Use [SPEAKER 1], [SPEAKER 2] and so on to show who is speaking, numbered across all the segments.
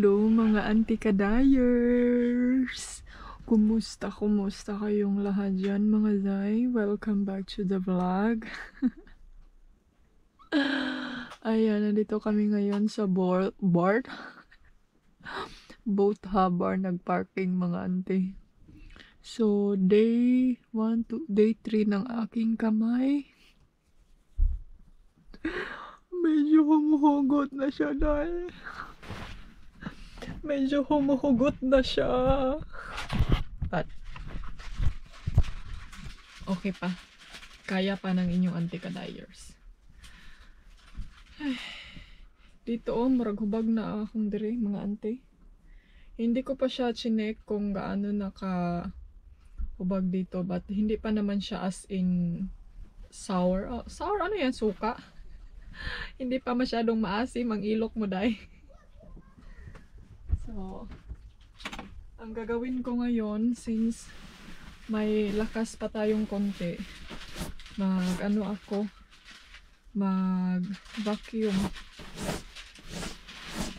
[SPEAKER 1] Hello mga antikadayers! Kumusta kayong lahat dyan mga zay? Welcome back to the vlog. Ayan, nandito kami ngayon sa boat harbor, nagparking mga ante. So, day 3 ng aking kamay. Medyo humuhugot na siya dahil. Medyo humuhugot na siya. But, okay pa. Kaya pa ng inyong antikadayers. Dito murag hubag na akong dire mga ante. Hindi ko pa siya chinek kung gaano naka hubag dito. But hindi pa naman siya as in sour. Oh, sour ano yan? Suka? Hindi pa masyadong maasim ang ilok mo dai. So, ang gagawin ko ngayon, since may lakas pa tayong konti, mag-vacuum.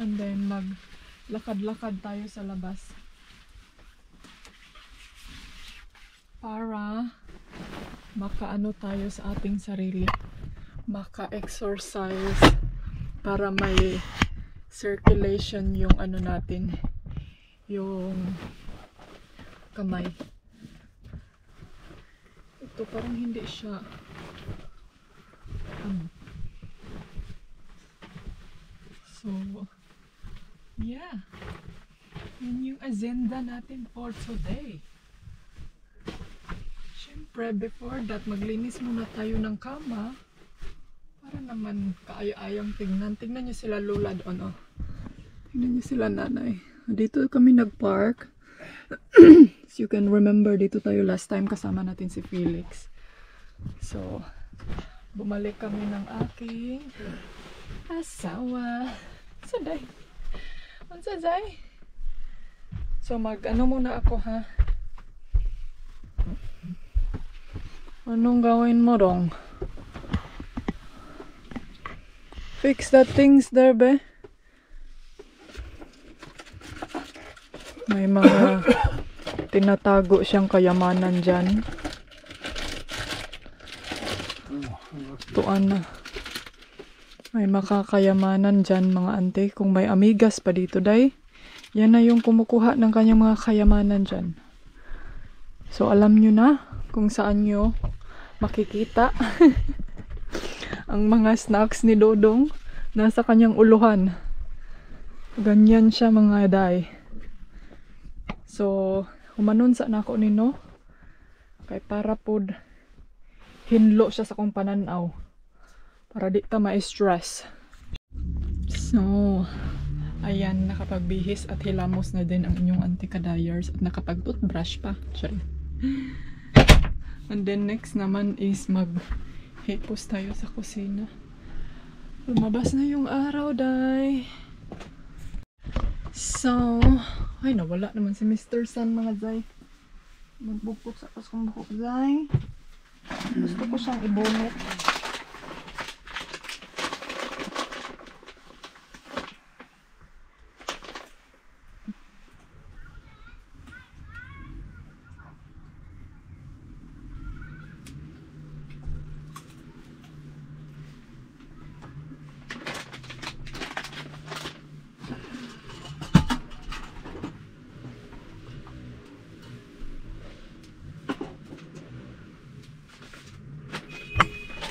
[SPEAKER 1] And then, maglakad-lakad tayo sa labas. Para makaano tayo sa ating sarili. Maka-exercise. Para may circulation yung ano natin, yung kamay. Ito parang hindi siya so yeah, yun yung agenda natin for today. Syempre before that, maglinis muna tayo ng kama para naman kaaya-ayang tignan nyo sila lola doon. Tignan nyo sila nanay. Dito kami nag-park. So you can remember, dito tayo last time kasama natin si Felix. So, bumalik kami ng aking asawa. Saday. Saday. So mag-ano muna ako ha. Anong gawin mo dong? Fix that things there, be. May mga tinatago siyang kayamanan dyan. Tuan na. May makakayamanan dyan mga ante. Kung may amigas pa dito, day. Yan na yung kumukuha ng kanyang mga kayamanan dyan. So, alam nyo na kung saan nyo makikita. Ang mga snacks ni Dodong nasa kanyang uluhan. Ganyan siya mga day. So, humanon sa nako nino. Kay para pod hinlo siya sa kong pananaw. Para di ta ma-stress. So, ayan, nakapagbihis at hilamos na din ang inyong antikadayers at nakapag-toothbrush pa. Sorry. And then next naman is mag-hipos tayo sa kusina. Lumabas na yung araw, day. So, ay nawala naman si Mr. Sun mga zay. Magbukok sa kong bukok zay. Gusto ko siyang ibunot.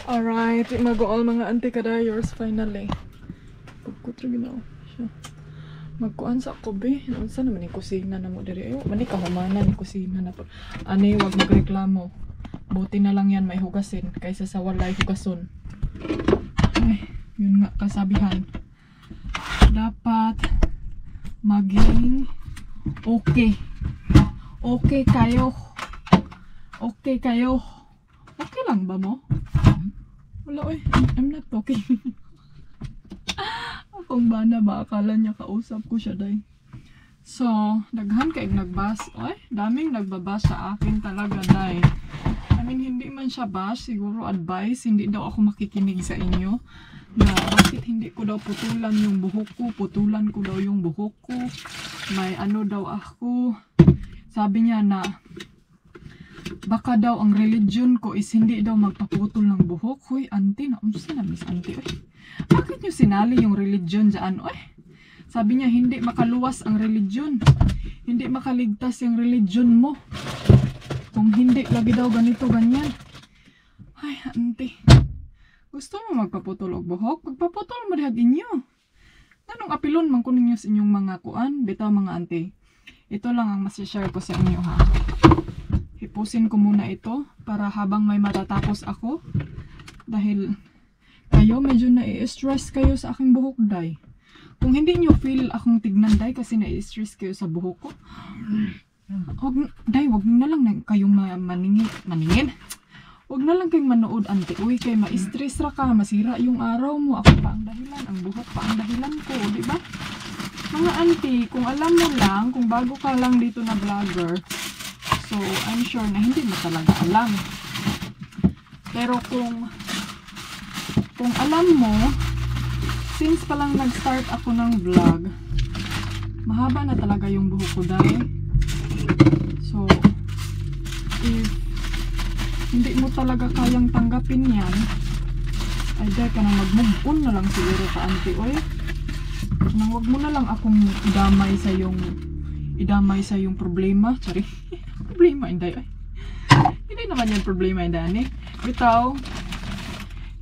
[SPEAKER 1] Alright, mag-all mga antikadayers finally. Pagkutro ginaw siya. Magkuan sa kobe. Unsa naman ni kusina na mo diri? Ayo, mani kahumana ni kusina na po. Ani, wag magreklamo. Buti na lang yan may hugasin kaysa sa walay hugason. Ay, yun nga kasabihan. Dapat maging okay. Okay kayo. Okay kayo. Okay lang ba mo? Wala oy, I'm not talking. Akong bana ba, akala niya kausap ko siya day. So, daghan kaig nagbas. Oy, daming nagbabas sa akin talaga day. I mean, hindi man siya bash, siguro advice, hindi daw ako makikinig sa inyo. na bakit hindi ko daw putulan yung buhok ko, putulan ko daw yung buhok ko, may ano daw ako. Sabi niya na baka daw ang religion ko is hindi daw magpaputol ng buhok. Hoy, auntie, naunsa na miss auntie, oy. Bakit nyo sinali yung religion dyan, oy? Sabi niya, hindi makaluwas ang religion. Hindi makaligtas yung religion mo. Kung hindi, lagi daw ganito, ganyan. Ay, auntie. Gusto mo magpaputol og buhok? Magpaputol mo dihag inyo. Anong apilon man ko ninyo sa inyong mga kuan? Bitaw mga auntie. Ito lang ang masishare ko sa inyo ha. Hipusin ko muna ito para habang may matatapos ako. Dahil kayo medyo nai-stress kayo sa aking buhok, day. Kung hindi nyo feel akong tignan, day, kasi nai-stress kayo sa buhok ko. Day, wag na lang kayong maningin. Wag na lang kayong manood, auntie. Uy, kay ma-stress ra ka, masira yung araw mo. Ako pa ang dahilan, ang buhok pa ang dahilan ko, di ba? Mga auntie, kung alam mo lang, kung bago ka lang dito na vlogger, so I'm sure na hindi mo talaga alam. Pero kung alam mo, since pa lang nag-start ako ng vlog, mahaba na talaga yung buhok ko dahil. So, if hindi mo talaga kayang tanggapin yan, ay dahil ka nang mag-move on na lang siguro ka, auntie, oy. Nang wag mo na lang akong idamay sa yung problema. Sorry. Problema, hindi, oy. Hindi naman yan problema, hindi. Bitaw,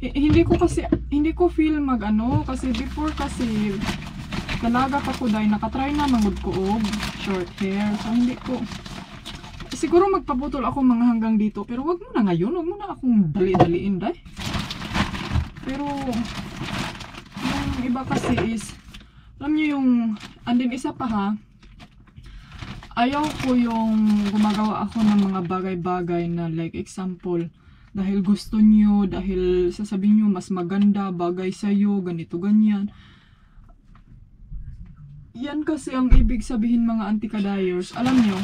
[SPEAKER 1] hindi ko feel mag-ano, kasi before kasi, talaga pa ko dahil nakatry na mangod ko og short hair. So, hindi ko, siguro magpaputol ako mga hanggang dito, pero wag mo na ngayon, wag mo na akong dali-daliin, day. Pero yung iba kasi is, alam nyo yung, andin isa pa ha, ayaw ko yung gumagawa ako ng mga bagay-bagay na like example, dahil gusto nyo, dahil sasabihin nyo mas maganda, bagay sa'yo, ganito, ganyan. Yan kasi ang ibig sabihin mga anti-kadayers. Alam nyo,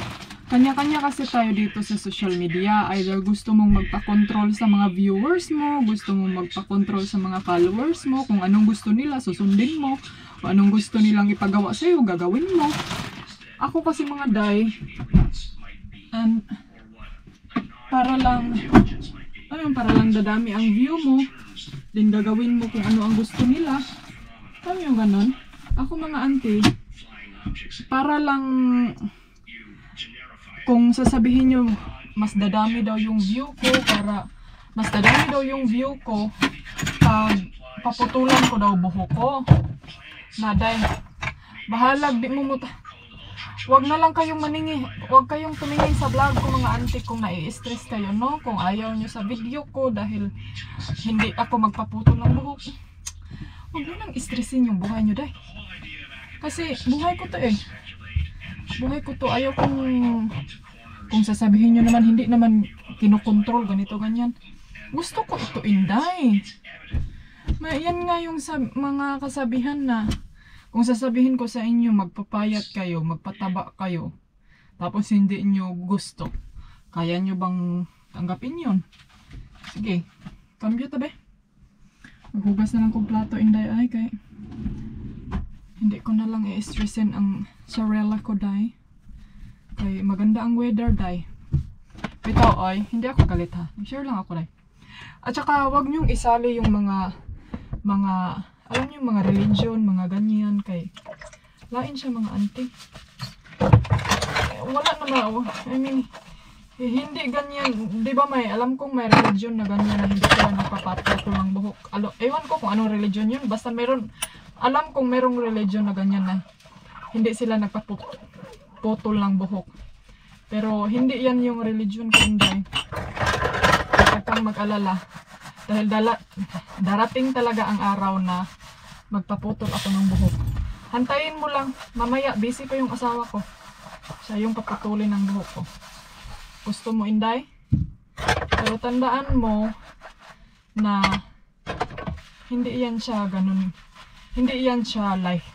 [SPEAKER 1] kanya-kanya kasi tayo dito sa social media. Either gusto mong magpa-control sa mga viewers mo, gusto mong magpa-control sa mga followers mo, kung anong gusto nila, susundin mo, kung anong gusto nilang ipagawa sa'yo, gagawin mo. Ako kasi mga day, and para lang dadami ang view mo, then gagawin mo kung ano ang gusto nila. Alam yung ganon? Ako mga auntie, para lang, kung sasabihin nyo, mas dadami daw yung view ko, pag paputulan ko daw buhok ko. Naday, bahalag, di mo wag na lang kayong maningin, wag kayong tumingin sa vlog ko mga auntie kung nai-stress kayo, no? Kung ayaw nyo sa video ko dahil hindi ako magpaputol ng buhok. Wag mo nang stressin yung buhay nyo, day. Kasi buhay ko to eh. Buhay ko to. Ayaw kung sasabihin nyo naman, hindi naman kinokontrol, ganito, ganyan. Gusto ko ito, inday. Yan nga yung mga kasabihan na, kung sasabihin ko sa inyo, magpapayat kayo, magpataba kayo, tapos hindi nyo gusto, kaya nyo bang tanggapin yun? Sige, cambio tabi. Maghugas na lang kong plato, inday, ay, kay hindi ko na lang i-stressin ang sarela ko, day. Kay maganda ang weather, day. Bitaw, ay, hindi ako galit ha. Share lang ako, day. At saka, wag nyong isali yung mga, alam niyo, mga religion, mga ganyan, kay lain siya mga auntie. Wala naman, I mean, hindi ganyan, di ba may, alam kong may religion na ganyan na hindi sila nagpapatutol ng buhok. Ewan ko kung anong religion yun, basta meron, alam kong merong religion na ganyan na hindi sila nagpaputol ng buhok. Pero hindi yan yung religion ko, hindi. Huwag kang mag-alala. Dahil darating talaga ang araw na magpaputol ako ng buhok. Hantayin mo lang. Mamaya, busy pa yung asawa ko. Siya yung paputulin ng buhok ko. Gusto mo, inday? Pero tandaan mo na hindi yan siya ganun. Hindi yan siya like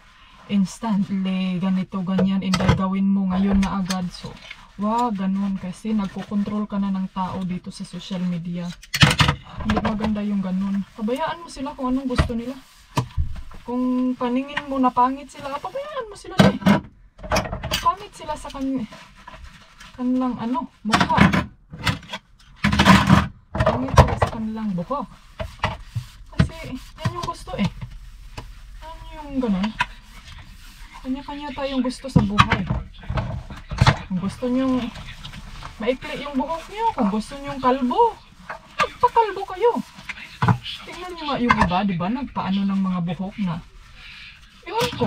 [SPEAKER 1] instantly, ganito, ganyan, inday, gawin mo ngayon na agad. So, wow, ganun kasi nagkokontrol ka na ng tao dito sa social media. Hindi maganda yung ganun. Pabayaan mo sila kung anong gusto nila. Kung paningin mo na pangit sila, pabayaan mo sila eh. Pangit sila sa kanilang mukha. Pangit sila sa kanilang buhok. Kasi yan yung gusto eh. Yan yung ganun. Kanya-kanya tayong gusto sa buhay. Kung gusto nyong maikli yung buhok nyo, kung gusto nyong kalbo, magpakalbo kayo. Tingnan nyo nga yung iba, di ba? Nagpaano ng mga buhok na. Ewan ko,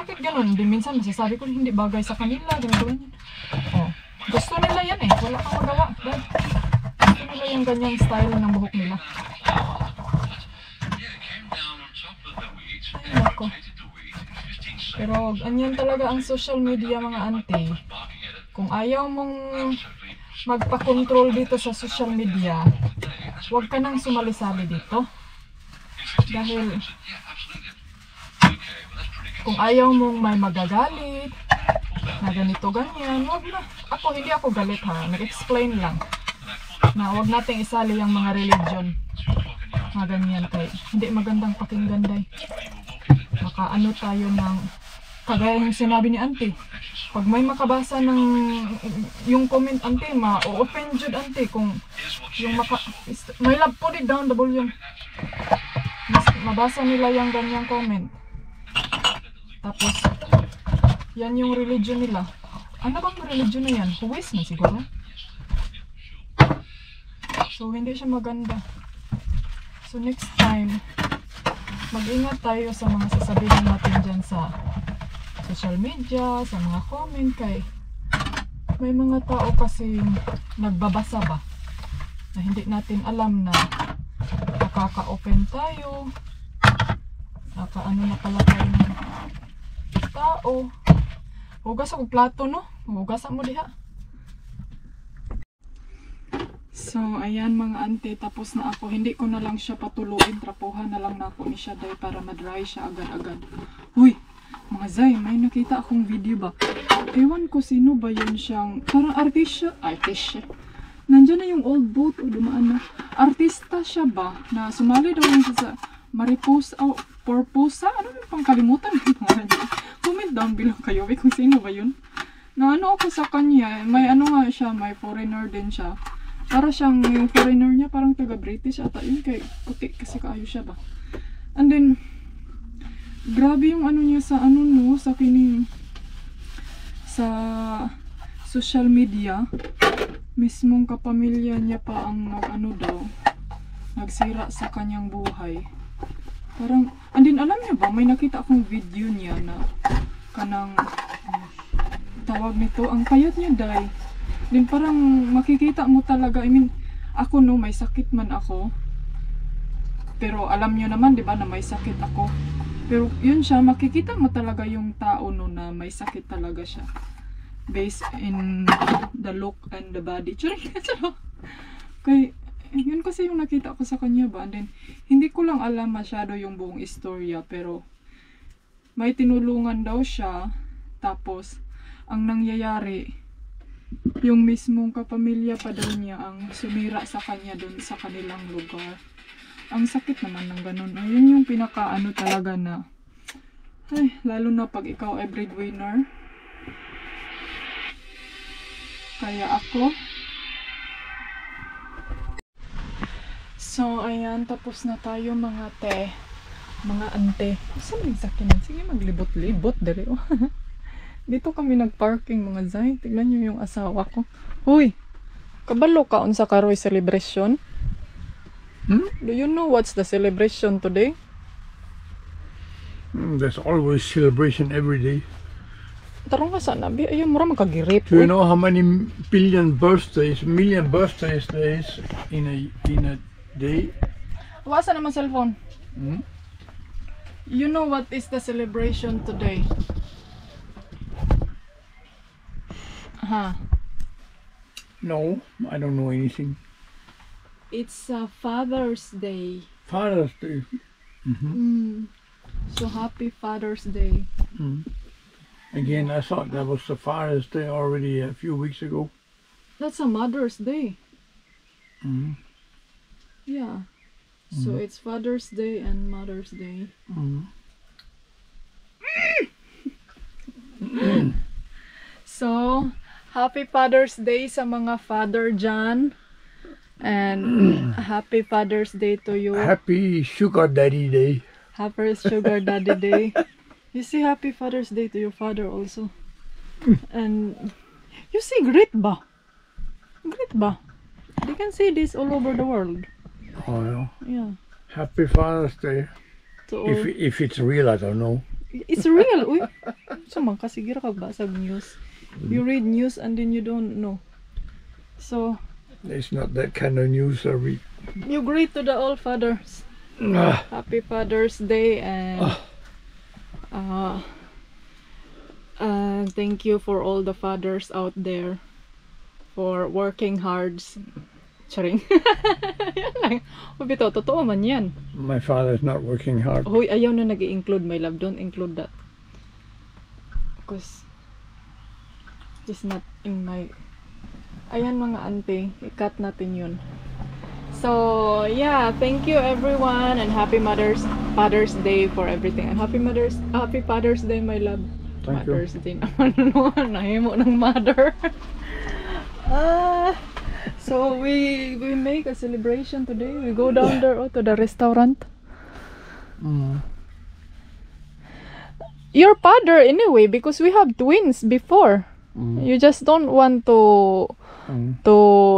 [SPEAKER 1] bakit ganun? Di minsan masasabi ko hindi bagay sa kanila, ganyan. Oh, gusto nila yan eh, wala kang magawa. Dahil gusto nila yung ganyang style ng buhok nila. Ay, nako. Pero ganyan talaga ang social media mga ante. Kung ayaw mong magpa-control dito sa social media, huwag ka nang sumali-sali dito. Dahil kung ayaw mong may magagalit na ganito ganyan, huwag na. Hindi ako galit ha, nag-explain lang na huwag nating isali yung mga religion na ganyan kay hindi magandang pakinggan day. Maka tayo ng kagaya yung sinabi ni auntie. Pag may makabasa ng yung comment auntie, ma-open jud auntie kung yung may love put it down the volume. Mabasa nila yung ganyang comment. Tapos yan yung religion nila. Ano bang religion na yan? Huwis na siguro. So hindi siya maganda. So next time, mag-ingat tayo sa mga sasabihin natin dyan sa social media, sa mga comment kay may mga tao kasi nagbabasa ba na hindi natin alam na nakaka-open tayo, nakaano na pala tayo ng tao. Hugas ako plato no? Hugasan mo diha. So ayan mga ante, tapos na ako. Hindi ko na lang siya patuluin, trapuhan na lang na ako ni siya dahil para madry siya agad-agad. Huy! Mga Zay, may nakita akong video ba? Ewan ko sino ba yun siyang, parang artist siya. Nandiyan na yung old boat o dumaan na. Artista siya ba? Na sumali daw yun sa Mariposa, Porposa? Ano yung pangkalimutan ng pangalan niya? Comment down below kayo, kung sino ba yun? Na ano ako sa kanya, may nga siya, may foreigner din siya. Para siyang, yung foreigner niya parang taga-British ata yun, kay puti kasi kaayo siya ba? And then, grabe yung niya sa sa kining sa social media. Mismong kapamilya niya pa ang nagsira sa kanyang buhay. Parang, and then alam niyo ba, may nakita akong video niya na kanang tawag nito, ang payat niya day. Then parang makikita mo talaga, I mean, ako may sakit man ako. Pero alam niyo naman, di ba, na may sakit ako. Pero yun siya, makikita mo talaga yung tao na may sakit talaga siya. Based in the look and the body. Kaya, yun kasi yung nakita ko sa kanya ba. And then, hindi ko lang alam masyado yung buong istorya. Pero, may tinulungan daw siya. Tapos, ang nangyayari, yung mismong kapamilya pa daw niya ang sumira sa kanya dun sa kanilang lugar. Ang sakit naman ng ganun. Ayun yung pinaka talaga na. Ay, lalo na pag ikaw ay breadwinner. Kaya ako. So, ayan. Tapos na tayo mga mga ante. Saan yung sakinan? Sige, maglibot-libot. Dari. Dito kami nagparking mga Zay. Tignan nyo yung asawa ko. Huy! Kabalo ka unsa karoy celebration? Do you know what's the celebration today?
[SPEAKER 2] There's always celebration every day.
[SPEAKER 1] Tarong ka sana, ayun mura magkagirip.
[SPEAKER 2] Do you know how many million birthdays there is in a day?
[SPEAKER 1] Wasa naman cellphone. You know what is the celebration today?
[SPEAKER 2] No, I don't know anything.
[SPEAKER 1] It's Father's Day.
[SPEAKER 2] Father's Day.
[SPEAKER 1] So happy Father's Day.
[SPEAKER 2] Again, I thought that was the Father's Day already a few weeks ago.
[SPEAKER 1] That's a Mother's Day. Yeah. So it's Father's Day and Mother's Day. So, happy Father's Day sa mga father dyan. And happy Father's Day to you.
[SPEAKER 2] Happy Sugar Daddy Day.
[SPEAKER 1] Happy Sugar Daddy Day. You say happy Father's Day to your father also. And you see great ba? Great ba? They can see this all over the world.
[SPEAKER 2] Oh, yeah.
[SPEAKER 1] Yeah.
[SPEAKER 2] Happy Father's Day.
[SPEAKER 1] So,
[SPEAKER 2] If it's real, I don't know.
[SPEAKER 1] it's real. Uy. So, magkasigira ka ba sa news? You read news and then you don't know. So,
[SPEAKER 2] It's not that kind of news I read.
[SPEAKER 1] you greet to the all fathers.
[SPEAKER 2] Ah,
[SPEAKER 1] Happy Father's Day and thank you for all the fathers out there for working hard. Charing. Yan lang. Bito, totoo man yan.
[SPEAKER 2] my father's not working hard.
[SPEAKER 1] Hoy, ayaw na nag-i-include, my love. Don't include that. Because it's not in my... Ayan mga auntie, i-cut natin yun. So, yeah, thank you everyone and happy Father's Day for everything. And happy Father's Day, my love.
[SPEAKER 2] Thank you.
[SPEAKER 1] Father's Day naman, no? Nahimo ng mother. So we make a celebration today. We go down there to the restaurant. Your father anyway, because we have twins before. You just don't want to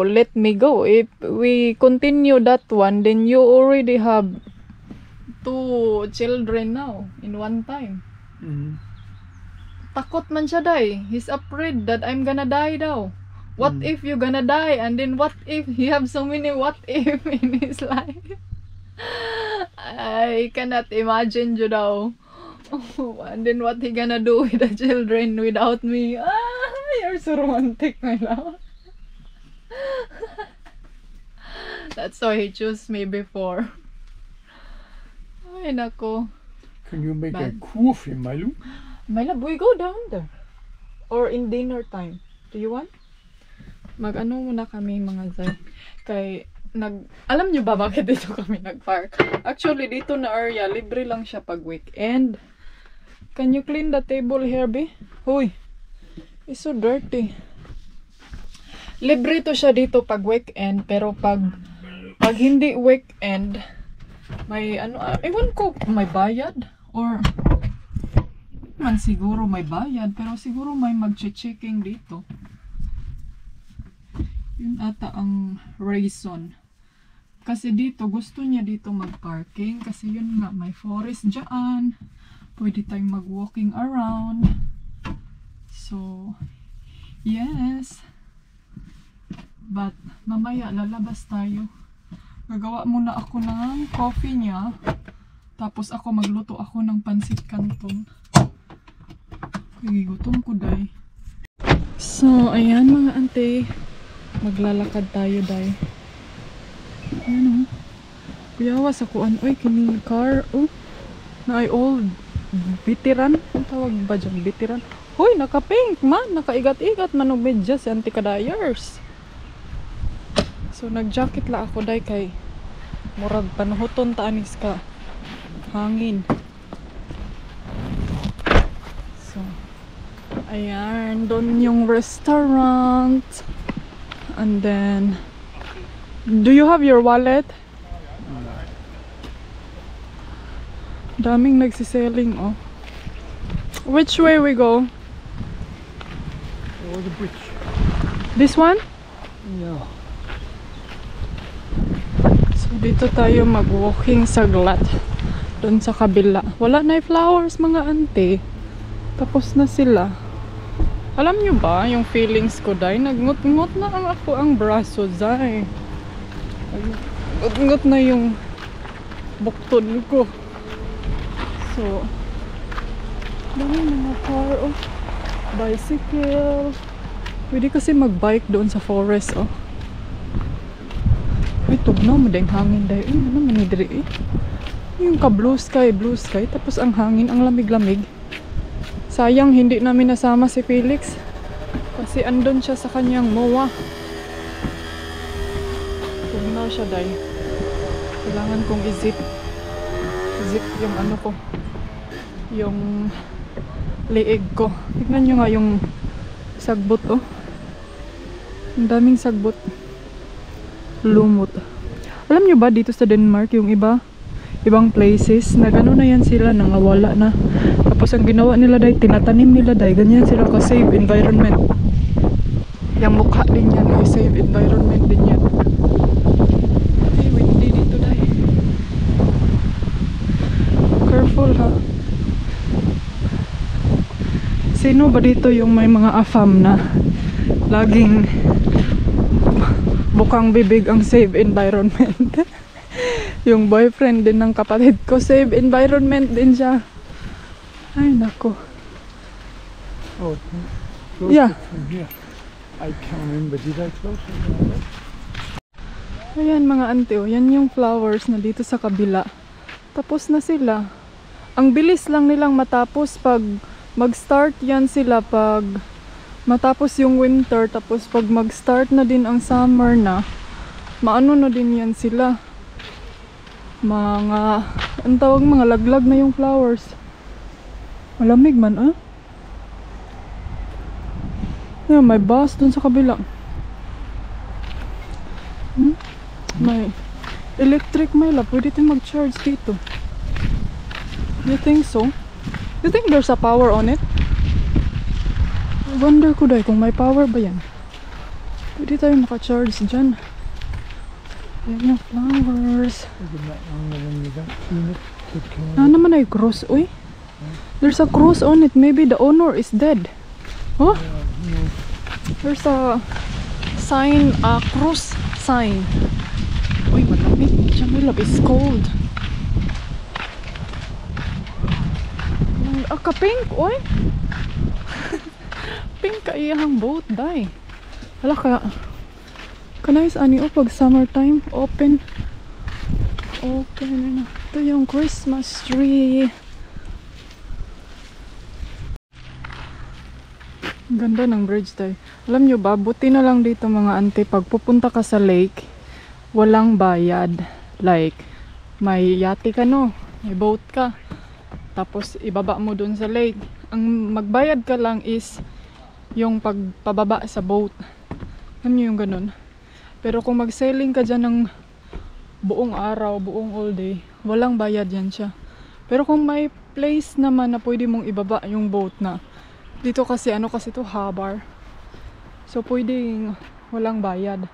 [SPEAKER 1] let me go. If we continue that one, then you already have 2 children now in one time. Takot man siya, day. He's afraid that I'm gonna die daw. What if you're gonna die? And then what if he have so many what if in his life? I cannot imagine you daw. And then what he gonna do with the children without me? You're so romantic, my love. That's why he chose me before. Ay, nako.
[SPEAKER 2] Can you make a
[SPEAKER 1] Bad.
[SPEAKER 2] coffee, Malu?
[SPEAKER 1] My love, we go down there. Or in dinner time. Do you want? Mag-ano muna kami mga zay. Kay, alam nyo ba bakit dito kami nag-park? Actually, dito na area, libre lang siya pag weekend. Can you clean the table here, be? Huy, it's so dirty. Libre to siya dito pag weekend, pero pag hindi weekend, may ano, ewan ko, may bayad? Or, man siguro may bayad, pero siguro may mag-checking dito. Yun ata ang reason. Kasi dito, gusto niya dito mag-parking. Kasi yun nga, may forest dyan. Pwede tayong mag-walking around. So, yes. But, mamaya, lalabas tayo. Gagawa muna ako ng coffee niya. Tapos ako, magluto ako ng pansit canton. Gutom ko, day. So, ayan mga ante. Maglalakad tayo, day. Ayan o. Kuyawas ako, oy, kining car. Oh, na ay old. Veteran. Ang tawag ba dyan? Veteran. Hoy, naka-pink man. Nakaigat-igat man og medyas si Auntie Kadayers. So, nag-jacket la ako, day, kay murag panuhuton taanis ka. Hangin. So, ayan. Doon yung restaurant. And then, do you have your wallet? Daming nagsiselling, oh. Which way we go?
[SPEAKER 2] Over the bridge.
[SPEAKER 1] This one?
[SPEAKER 2] Yeah.
[SPEAKER 1] So, dito tayo mag-walking saglat. Doon sa kabila. Wala na yung flowers, mga ante. Tapos na sila. Alam nyo ba, yung feelings ko, day, nagngot-ngot na ako ang braso, day. Nagngot na yung buktod ko. So, dami mga car, oh. Bicycle. Pwede kasi mag-bike doon sa forest, oh. Ay, tugnaw mo dahil hangin, day. Ay, ano manidri, eh. Yung ka-blue sky, tapos ang hangin, ang lamig-lamig. Sayang hindi namin nasama si Felix kasi andun siya sa kanyang mowa. Tugnaw siya, day. Kailangan kong i-zip. Zip yung ano ko. Yung leeg ko. Tignan nyo nga yung sagbot, oh. Ang daming sagbot. Lumot. Alam nyo ba dito sa Denmark yung ibang places na gano'n na yan sila, nangawala na. Tapos ang ginawa nila dahil tinatanim nila dahil ganyan sila ka-save environment. Yung mukha din yan, save environment din yan. Ay, windy dito dahil. Careful ha. Sino ba dito yung may mga afam na laging bukang bibig ang save environment? Yung boyfriend din ng kapatid ko, save environment din siya. Ay, nako.
[SPEAKER 2] Oh,
[SPEAKER 1] Yeah.
[SPEAKER 2] from here. I can't remember. Did I close it?
[SPEAKER 1] Ayan mga ante, oh. Yan yung flowers na dito sa kabila. Tapos na sila. Ang bilis lang nilang matapos pag mag-start yan sila pag matapos yung winter. Tapos pag mag-start na din ang summer na, maano na din yan sila. Mga, ang tawag, mga laglag na yung flowers. Malamig man, ah. Yeah, may bus dun sa kabila. May electric may la. Pwede tayong mag-charge dito. You think so? You think there's a power on it? I wonder ko dahil kung may power ba yan. Pwede tayong maka-charge dyan. Yan yung flowers. Naman ay cross, uy. There's a cross on it. Maybe the owner is dead. Huh? There's a sign, a cross sign. Uy, malamig. Jamilab is cold. Ka-pink, uy. Pink ka iyahang boat, day. Hala ka. Kanais ani o pag summertime, open. Open. Ito yung Christmas tree. Ang ganda ng bridge tayo. Alam nyo ba, buti na lang dito mga ante, pag pupunta ka sa lake, walang bayad. Like, may yate ka no, may boat ka. Tapos ibaba mo dun sa lake. Ang magbayad ka lang is yung pagpababa sa boat. Alam nyo yung ganun. Pero kung mag-sailing ka dyan ng buong araw, buong all day, walang bayad yan siya. Pero kung may place naman na pwede mong ibaba yung boat na, dito kasi, ano kasi to, harbor. So, pwedeng walang bayad.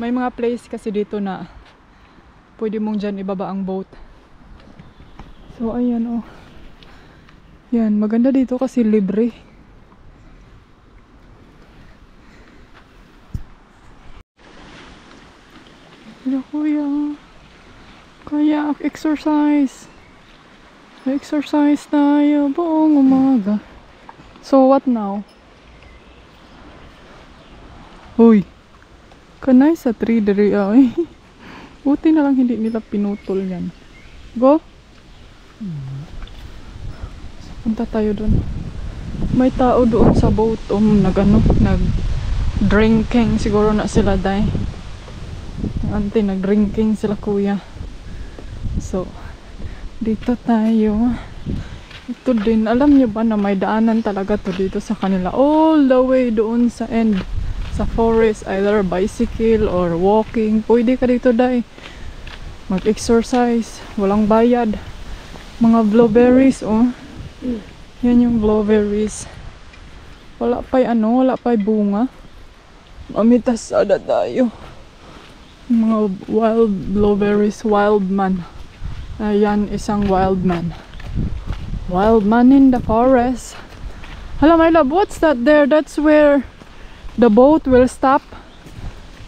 [SPEAKER 1] May mga place kasi dito na pwede mong dyan ibaba ang boat. So, ayan oh. Yan, maganda dito kasi libre. Hello, kuya. Kaya, exercise. Exercise tayo buong umaga. So, what now? Uy. Kanay sa tree diri ay. Buti na lang hindi nila pinutol yan. Go? Punta tayo dun. May tao doon sa boat. Nag-drinking. Siguro na sila day. Ante, nag-drinking sila kuya. So, dito tayo. Ito din. Alam nyo ba na may daanan talaga to dito sa kanila. All the way doon sa end. Sa forest. Either bicycle or walking. Pwede ka dito day. Mag-exercise. Walang bayad. Mga blueberries, oh. Yan yung blueberries. Wala pa'y wala pa'y bunga. Mamitasada tayo. Mga wild blueberries, wild man. Ayan, isang wild man. Wild man in the forest. Hello, my love, what's that there? That's where the boat will stop.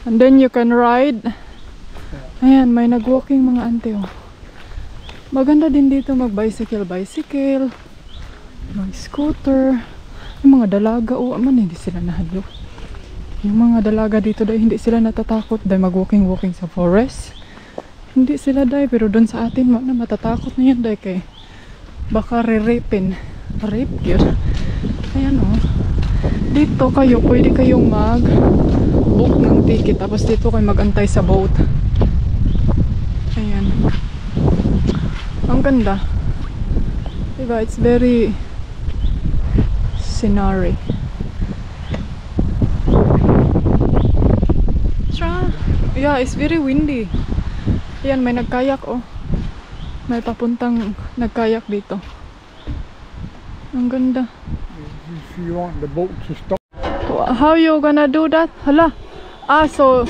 [SPEAKER 1] And then you can ride. Ayan, may nag-walking mga ante, oh. Maganda din dito mag-bicycle, mag-scooter. Yung mga dalaga, oh, man, hindi sila nahalo. Yung mga dalaga dito dahil hindi sila natatakot dahil mag-walking sa forest. Hindi sila dahil, pero doon sa atin matatakot na yan dahil kay baka re-rapin. Rape yun. Ayan oh. Dito kayo, pwede kayong mag-book ng ticket tapos dito kayo mag-antay sa boat. Ayan. Ang ganda. Diba? It's very scenery. Yeah, it's very windy. Ayan, may nagkayak oh. May papuntang nagkayak dito. Ang ganda.
[SPEAKER 2] If you want the boat to stop.
[SPEAKER 1] How you gonna do that? Hala. So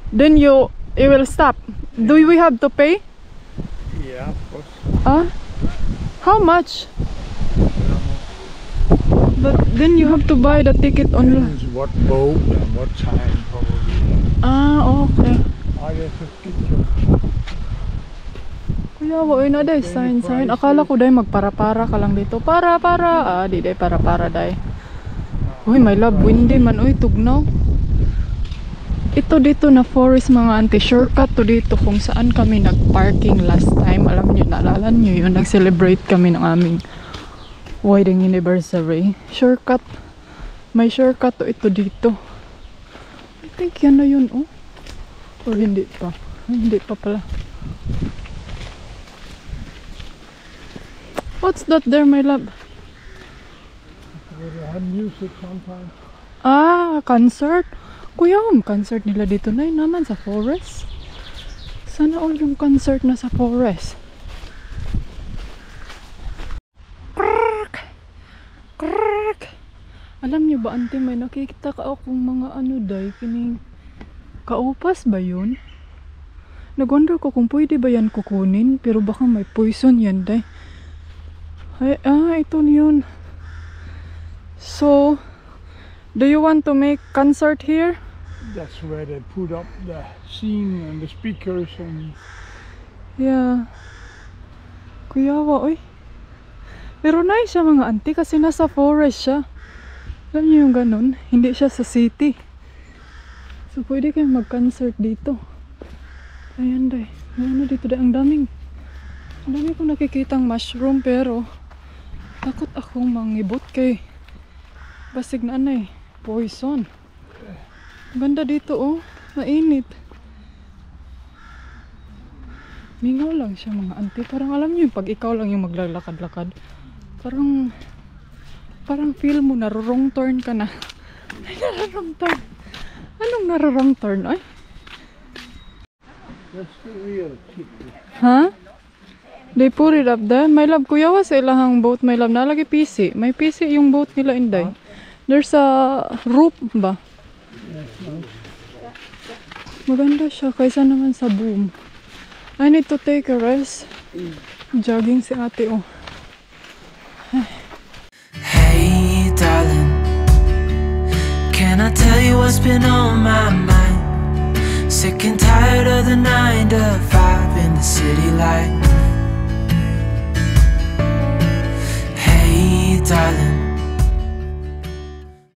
[SPEAKER 1] then you will stop. Do we have to pay?
[SPEAKER 2] Yeah, of course.
[SPEAKER 1] How much? But then you have to buy the ticket online.
[SPEAKER 2] Depends what boat and what time probably.
[SPEAKER 1] Okay.
[SPEAKER 2] I guess a picture.
[SPEAKER 1] Kuya, wala na day, sign. Akala ko day magpara-para ka lang dito. Para. Di day para day. Uy, my love, windy man. Uy, tugnaw. Ito dito na forest mga auntie. Shortcut to dito kung saan kami nag-parking last time. Alam nyo, naalala nyo yun. Nag-celebrate kami ng aming wedding anniversary. Shortcut. May shortcut to ito dito. I think yan na yun, oh. Or hindi pa. Hindi pa pala. What's that there, my love?
[SPEAKER 2] They have music sometimes.
[SPEAKER 1] Concert? Kuya, concert nila dito na yun naman sa forest. Sana all yung concert na sa forest. Alam niyo ba, ante, may nakikita ka akong mga ano day, kining kaupas ba yun? Nag-wonder ko kung pwede ba yan kukunin, pero baka may poison yan day. Ito yun. So, do you want to make concert here?
[SPEAKER 2] That's where they put up the scene and the speakers and.
[SPEAKER 1] Yeah. Kuyawa, oy. Pero nice siya mga auntie kasi nasa forest siya. Alam niyo yung ganun? Hindi siya sa city. So, pwede kayong mag-concert dito. Ayan, day. Ano dito, day? Ang dami kong nakikitang mushroom, pero takot akong mangibot kay basig na poison. Ganda dito, oh. Mainit. Mingaw lang siya, mga auntie. Parang alam niyo, pag ikaw lang yung maglalakad-lakad, parang feel mo, narorong turn ka na. Ay, narorong turn. Anong narorong turn, ay?
[SPEAKER 2] That's the real ticket.
[SPEAKER 1] Huh? They put it up there. My love, kuya was sa ilahang boat, my love. Nalagi PC. May PC yung boat nila, Inday. There's a roof ba? Maganda siya kaysa naman sa boom. I need to take a rest. Jogging si ate, oh.
[SPEAKER 3] Hey darling, can I tell you what's been on my mind? Sick and tired of the 9 to 5 in the city life. Hey darling,